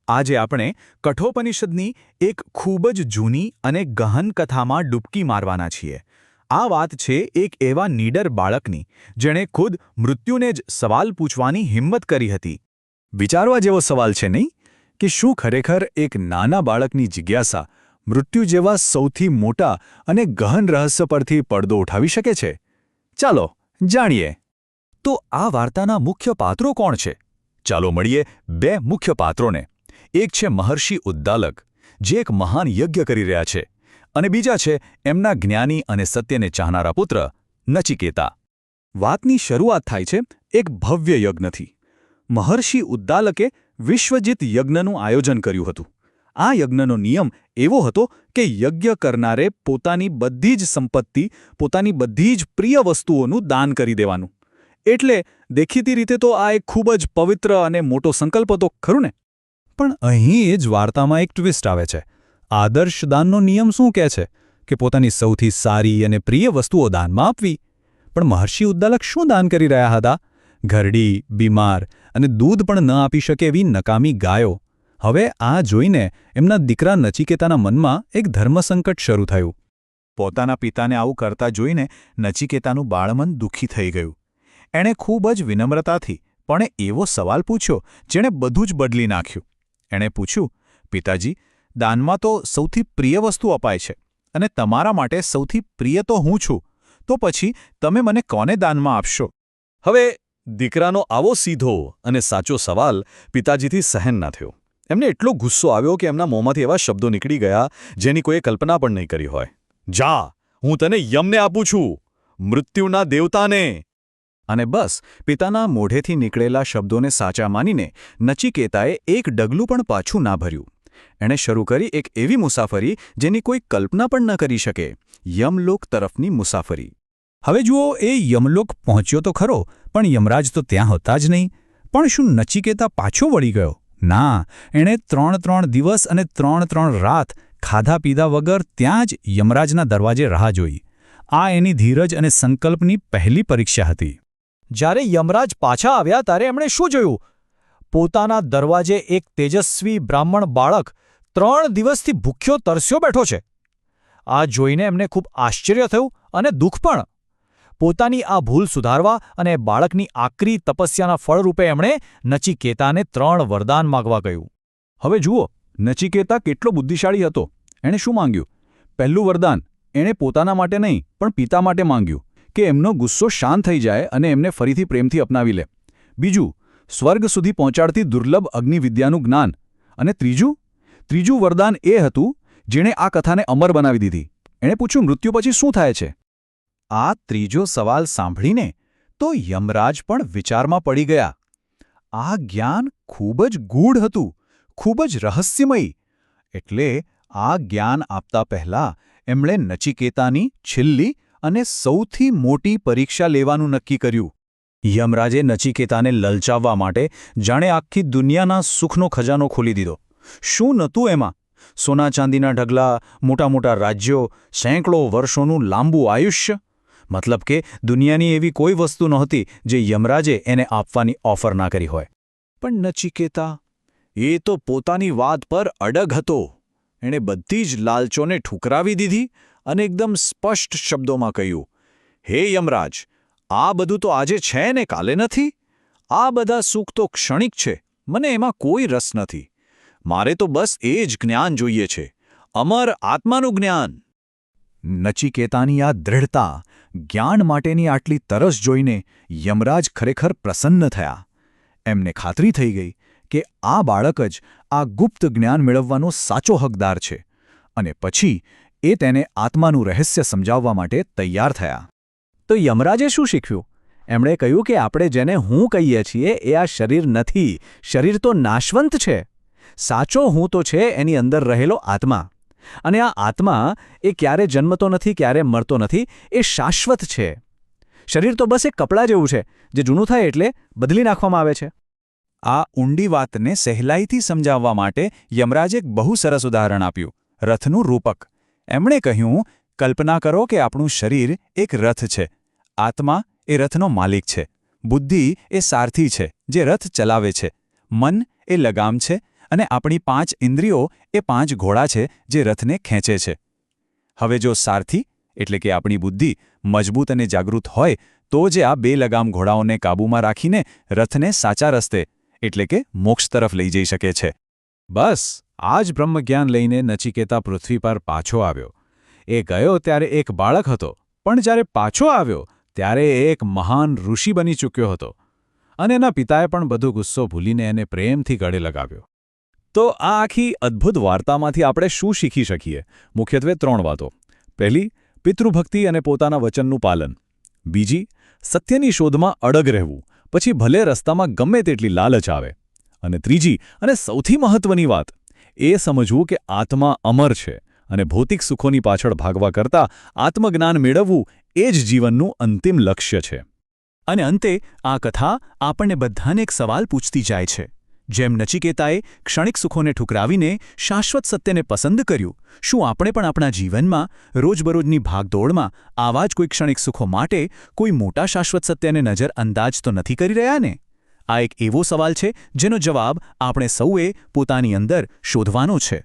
આજે આપણે કઠોપનિષદની એક ખૂબ જ જૂની અને ગહન કથામાં ડૂબકી મારવાના છીએ. આ વાત છે એક એવા નીડર બાળકની જેણે ખુદ મૃત્યુને જ સવાલ પૂછવાની હિંમત કરી હતી. વિચારવા જેવો સવાલ છે નહીં કે શું ખરેખર એક નાના બાળકની જિજ્ઞાસા મૃત્યુ જેવા સૌથી મોટા અને ગહન રહસ્ય પરથી પડદો ઉઠાવી શકે છે? ચાલો જાણીએ. તો આ વાર્તાના મુખ્ય પાત્રો કોણ છે? ચાલો મળીએ બે મુખ્ય પાત્રોને. એક છે મહર્ષિ ઉદ્દાલક, જે એક મહાન યજ્ઞ કરી રહ્યા છે, અને બીજા છે એમના જ્ઞાની અને સત્યને ચાહનારા પુત્ર નચિકેતા. વાતની શરૂઆત થાય છે એક ભવ્ય યજ્ઞથી. મહર્ષિ ઉદ્દાલકે વિશ્વજીત યજ્ઞનું આયોજન કર્યું હતું. આ યજ્ઞનો નિયમ એવો હતો કે યજ્ઞ કરનારે પોતાની બધી જ સંપત્તિ, પોતાની બધી જ પ્રિય વસ્તુઓનું દાન કરી દેવાનું. એટલે દેખીતી રીતે તો આ એક ખૂબ જ પવિત્ર અને મોટો સંકલ્પ હતો, ખરું ને? પણ અહીં એ જ વાર્તામાં એક ટ્વિસ્ટ આવે છે. આદર્શ દાનનો નિયમ શું કહે છે કે પોતાની સૌથી સારી અને પ્રિય વસ્તુઓ દાનમાં આપવી. પણ મહર્ષિ ઉદ્દાલક શું દાન કરી રહ્યા હતા? ઘરડી, બીમાર અને દૂધ પણ ન આપી શકે એવી નકામી ગાયો. હવે આ જોઈને એમના દીકરા નચિકેતાના મનમાં એક ધર્મસંકટ શરૂ થયું. પોતાના પિતાને આવું કરતા જોઈને નચિકેતાનું બાળમન દુઃખી થઈ ગયું. એણે ખૂબ જ વિનમ્રતાથી પણ એવો સવાલ પૂછ્યો જેણે બધું જ બદલી નાખ્યું. એણે પૂછ્યું, પિતાજી, દાનમાં તો સૌથી પ્રિય વસ્તુ અપાય છે અને તમારા માટે સૌથી પ્રિય તો હું છું, તો પછી તમે મને કોને દાનમાં આપશો? હવે દીકરાનો આવો સીધો અને સાચો સવાલ પિતાજીથી સહન ના થયો. એમને એટલો ગુસ્સો આવ્યો કે એમના મોંમાંથી એવા શબ્દો નીકળી ગયા જેની કોઈએ કલ્પના પણ નહીં કરી હોય. જા, હું તને યમને આપું છું, મૃત્યુના દેવતાને. અને બસ પિતાના મોઢેથી નીકળેલા શબ્દોને સાચા માનીને નચિકેતાએ એક ડગલું પણ પાછું ના ભર્યું. એણે શરૂ કરી એક એવી મુસાફરી જેની કોઈ કલ્પના પણ ન કરી શકે, યમલોક તરફની મુસાફરી. હવે જુઓ, એ યમલોક પહોંચ્યો તો ખરો, પણ યમરાજ તો ત્યાં હતા જ નહીં. પણ શું નચિકેતા પાછો વળી ગયો? ના, એણે 3 દિવસ અને 3 રાત ખાધા પીધા વગર ત્યાં જ યમરાજના દરવાજે રાહ જોઈ. આ એની ધીરજ અને સંકલ્પની પહેલી પરીક્ષા હતી. જ્યારે યમરાજ પાછા આવ્યા ત્યારે એમણે શું જોયું? પોતાના દરવાજે એક તેજસ્વી બ્રાહ્મણ બાળક 3 દિવસથી ભૂખ્યો તરસ્યો બેઠો છે. આ જોઈને એમને ખૂબ આશ્ચર્ય થયું અને દુઃખ પણ. પોતાની આ ભૂલ સુધારવા અને બાળકની આકરી તપસ્યાના ફળરૂપે એમણે નચિકેતાને 3 વરદાન માગવા કહ્યું. હવે જુઓ, નચિકેતા કેટલો બુદ્ધિશાળી હતો. એણે શું માંગ્યું? પહેલું વરદાન એણે પોતાના માટે નહીં પણ પિતા માટે માંગ્યું કે એમનો ગુસ્સો શાંત થઈ જાય અને એમને ફરીથી પ્રેમથી અપનાવી લે. બીજું, સ્વર્ગ સુધી પહોંચાડતી દુર્લભ અગ્નિવિદ્યાનું જ્ઞાન. અને ત્રીજું વરદાન એ હતું જેણે આ કથાને અમર બનાવી દીધી. એણે પૂછ્યું, મૃત્યુ પછી શું થાય છે? આ ત્રીજો સવાલ સાંભળીને તો યમરાજ પણ વિચારમાં પડી ગયા. આ જ્ઞાન ખૂબ જ ગૂઢ હતું, ખૂબ જ રહસ્યમય. એટલે આ જ્ઞાન આપતા પહેલાં એમણે નચિકેતાની છેલ્લી અને સૌથી મોટી પરીક્ષા લેવાનું નક્કી કર્યું. યમરાજે નચિકેતાને લલચાવવા માટે જાણે આખી દુનિયાના સુખનો ખજાનો ખોલી દીધો. શું નહોતું એમાં? સોના ચાંદીના ઢગલા, મોટા મોટા રાજ્યો, સેંકડો વર્ષોનું લાંબુ આયુષ્ય. મતલબ કે દુનિયાની એવી કોઈ વસ્તુ નહોતી જે યમરાજે એને આપવાની ઓફર ના કરી હોય. પણ નચિકેતા એ તો પોતાની વાત પર અડગ હતો. એણે બધી જ લાલચોને ઠુકરાવી દીધી અને એકદમ સ્પષ્ટ શબ્દોમાં કહ્યું, હે યમરાજ, આ બધું તો આજે છે ને કાલે નથી. આ બધા સુખ તો ક્ષણિક છે, મને એમાં કોઈ રસ નથી. મારે તો બસ એ જ જ્ઞાન જોઈએ છે, અમર આત્માનું જ્ઞાન. નચિકેતાની આ દૃઢતા, જ્ઞાન માટેની આટલી તરસ જોઈને યમરાજ ખરેખર પ્રસન્ન થયા. એમને ખાતરી થઈ ગઈ કે આ બાળક જ આ ગુપ્ત જ્ઞાન મેળવવાનો સાચો હકદાર છે. અને પછી એ તેને આત્માનું રહસ્ય સમજાવવા માટે તૈયાર થયા. તો યમરાજે શું શીખ્યું? એમણે કહ્યું કે આપણે જેને હું કહીએ છીએ એ આ શરીર નથી. શરીર તો નાશવંત છે. સાચો હું તો છે એની અંદર રહેલો આત્મા. અને આ આત્મા એ ક્યારે જન્મતો નથી, ક્યારે મરતો નથી, એ શાશ્વત છે. શરીર તો બસ એક કપડાં જેવું છે, જે જૂનું થાય એટલે બદલી નાખવામાં આવે છે. આ ઊંડી વાતને સહેલાઈથી સમજાવવા માટે યમરાજે એક બહુ સરસ ઉદાહરણ આપ્યું, રથનું રૂપક. એમણે કહ્યું, કલ્પના કરો કે આપણું શરીર એક રથ છે. આત્મા એ રથનો માલિક છે. બુદ્ધિ એ સારથી છે જે રથ ચલાવે છે. મન એ લગામ છે અને આપણી 5 ઇન્દ્રિયો એ 5 ઘોડા છે જે રથને ખેંચે છે. હવે જો સારથી એટલે કે આપણી બુદ્ધિ મજબૂત અને જાગૃત હોય તો જ આ 2 લગામ ઘોડાઓને કાબૂમાં રાખીને રથને સાચા રસ્તે એટલે કે મોક્ષ તરફ લઈ જઈ શકે છે. બસ આ જ બ્રહ્મજ્ઞાન લઈને નચિકેતા પૃથ્વી પર પાછો આવ્યો. એ ગયો ત્યારે એક બાળક હતો, પણ જ્યારે પાછો આવ્યો ત્યારે એ એક મહાન ઋષિ બની ચૂક્યો હતો. અને એના પિતાએ પણ બધો ગુસ્સો ભૂલીને એને પ્રેમથી ગળે લગાવ્યો. તો આ આખી અદ્ભુત વાર્તામાંથી આપણે શું શીખી શકીએ? મુખ્યત્વે 3 વાતો. પહેલી, પિતૃભક્તિ અને પોતાના વચનનું પાલન. બીજી, સત્યની શોધમાં અડગ રહેવું, પછી ભલે રસ્તામાં ગમે તેટલી લાલચ આવે. અને ત્રીજી, અને સૌથી મહત્વની વાત, એ સમજવું કે આત્મા અમર છે અને ભૌતિક સુખોની પાછળ ભાગવા કરતાં આત્મજ્ઞાન મેળવવું એ જ જીવનનું અંતિમ લક્ષ્ય છે. અને અંતે આ કથા આપણને બધાને એક સવાલ પૂછતી જાય છે. જેમ નચિકેતાએ ક્ષણિક સુખોને ઠુકરાવીને શાશ્વત સત્યને પસંદ કર્યું, શું આપણે પણ આપણા જીવનમાં રોજબરોજની ભાગદોડમાં આવા જ કોઈ ક્ષણિક સુખો માટે કોઈ મોટા શાશ્વત સત્યને નજરઅંદાજ તો નથી કરી રહ્યા ને? આ એક એવો સવાલ છે જેનો જવાબ આપણે સૌએ પોતાની અંદર શોધવાનો છે.